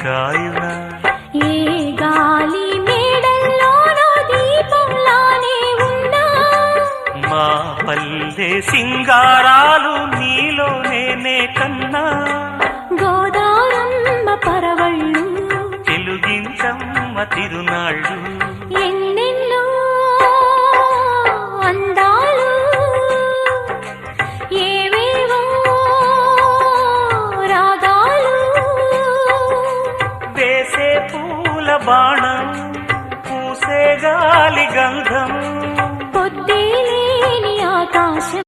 కాయునా ఏ గాలి మేడల్లోనో దీపంలానే ఉన్నా మా పల్లె సింగారాలు నీలో నేనే కన్నా గోదారమ్మ పరవళ్ళు తెలుగించమ్మ తిరునాళ్ళు